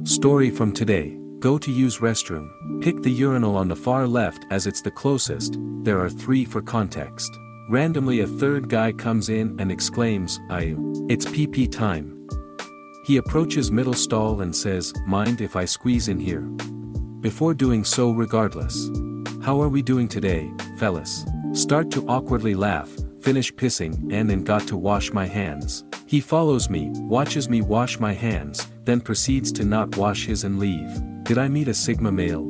Story from today. Go to use restroom. Pick the urinal on the far left as it's the closest. There are 3 for context. Randomly a third guy comes in and exclaims, "Ayu. It's pee-pee time." He approaches middle stall and says, "Mind if I squeeze in here?" Before doing so regardless. "How are we doing today, fellas?" Start to awkwardly laugh, finish pissing and then got to wash my hands. He follows me, watches me wash my hands, then proceeds to not wash his and leave. Did I meet a Sigma male?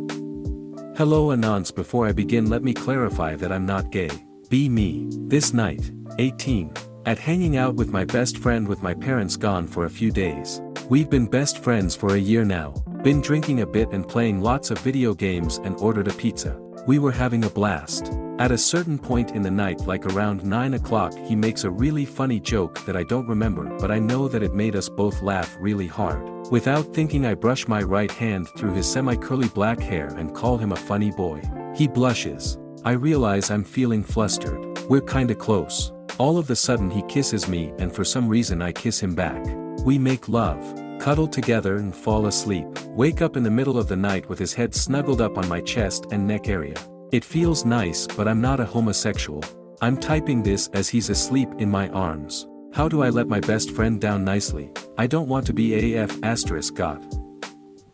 Hello Anons, before I begin let me clarify that I'm not gay. Be me. This night, 18. At hanging out with my best friend with my parents gone for a few days. We've been best friends for a year now, been drinking a bit and playing lots of video games and ordered a pizza. We were having a blast. At a certain point in the night like around 9 o'clock he makes a really funny joke that I don't remember but I know that it made us both laugh really hard. Without thinking I brush my right hand through his semi-curly black hair and call him a funny boy. He blushes. I realize I'm feeling flustered. We're kinda close. All of a sudden he kisses me and for some reason I kiss him back. We make love, cuddle together and fall asleep. Wake up in the middle of the night with his head snuggled up on my chest and neck area. It feels nice but I'm not a homosexual. I'm typing this as he's asleep in my arms. How do I let my best friend down nicely? I don't want to be AF asterisk got.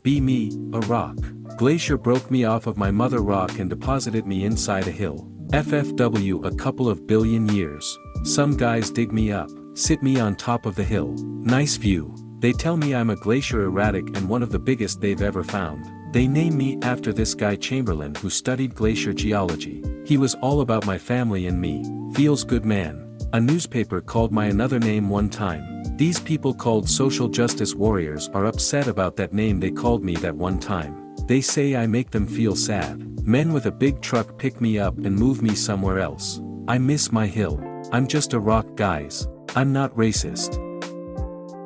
Be me, a rock. Glacier broke me off of my mother rock and deposited me inside a hill. FFW a couple of billion years. Some guys dig me up, sit me on top of the hill. Nice view. They tell me I'm a glacier erratic and one of the biggest they've ever found. They name me after this guy Chamberlain who studied glacier geology. He was all about my family and me. Feels good man. A newspaper called my another name one time. These people called social justice warriors are upset about that name they called me that one time. They say I make them feel sad. Men with a big truck pick me up and move me somewhere else. I miss my hill. I'm just a rock guys. I'm not racist.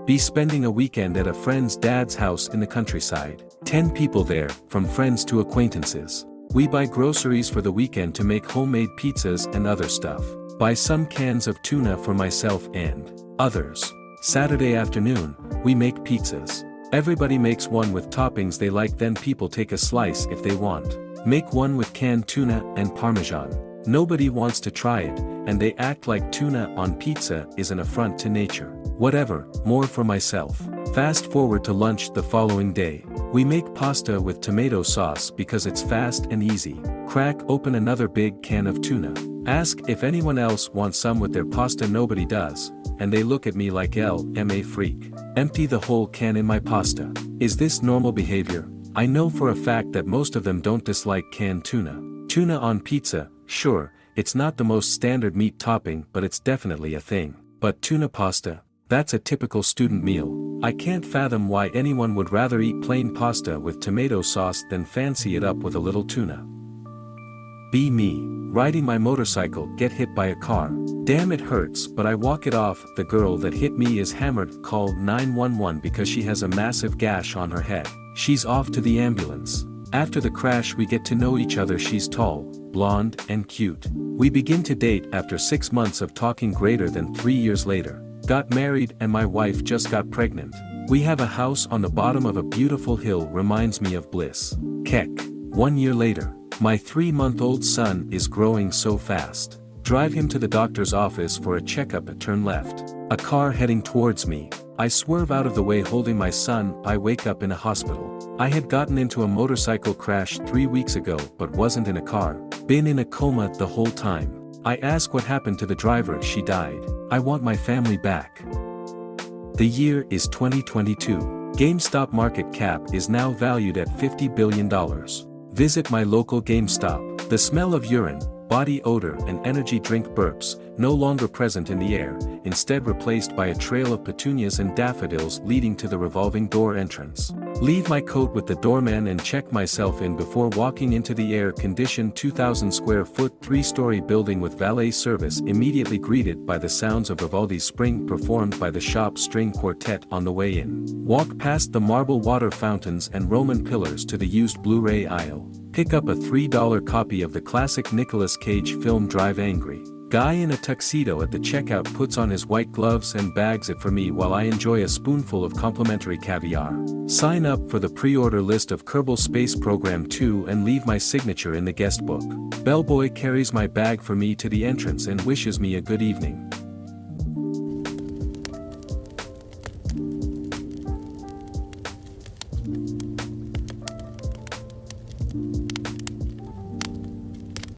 Be spending a weekend at a friend's dad's house in the countryside. 10 people there, from friends to acquaintances. We buy groceries for the weekend to make homemade pizzas and other stuff. Buy some cans of tuna for myself and others. Saturday afternoon, we make pizzas. Everybody makes one with toppings they like, then people take a slice if they want. Make one with canned tuna and parmesan. Nobody wants to try it, and they act like tuna on pizza is an affront to nature. Whatever, more for myself. Fast forward to lunch the following day. We make pasta with tomato sauce because it's fast and easy. Crack open another big can of tuna. Ask if anyone else wants some with their pasta. Nobody does, and they look at me like LMA freak. Empty the whole can in my pasta. Is this normal behavior? I know for a fact that most of them don't dislike canned tuna. Tuna on pizza, sure, it's not the most standard meat topping but it's definitely a thing. But tuna pasta? That's a typical student meal. I can't fathom why anyone would rather eat plain pasta with tomato sauce than fancy it up with a little tuna. Be me. Riding my motorcycle, get hit by a car. Damn, it hurts, but I walk it off. The girl that hit me is hammered. Call 911 because she has a massive gash on her head. She's off to the ambulance. After the crash we get to know each other. She's tall, blonde, and cute. We begin to date after 6 months of talking. Greater than 3 years later. Got married and my wife just got pregnant. We have a house on the bottom of a beautiful hill. Reminds me of bliss. Keck. 1 year later. My 3-month-old son is growing so fast. Drive him to the doctor's office for a checkup. Turn left. A car heading towards me. I swerve out of the way holding my son. I wake up in a hospital. I had gotten into a motorcycle crash 3 weeks ago but wasn't in a car. Been in a coma the whole time. I ask what happened to the driver. She died. I want my family back. The year is 2022. GameStop market cap is now valued at $50 billion. Visit my local GameStop. The smell of urine, body odor and energy drink burps, no longer present in the air, instead replaced by a trail of petunias and daffodils leading to the revolving door entrance. Leave my coat with the doorman and check myself in before walking into the air-conditioned 2,000 square foot 3-story building with valet service. Immediately greeted by the sounds of Vivaldi's Spring performed by the shop string quartet on the way in. Walk past the marble water fountains and Roman pillars to the used Blu-ray aisle. Pick up a $3 copy of the classic Nicolas Cage film Drive Angry. Guy in a tuxedo at the checkout puts on his white gloves and bags it for me while I enjoy a spoonful of complimentary caviar. Sign up for the pre-order list of Kerbal Space Program 2 and leave my signature in the guest book. Bellboy carries my bag for me to the entrance and wishes me a good evening.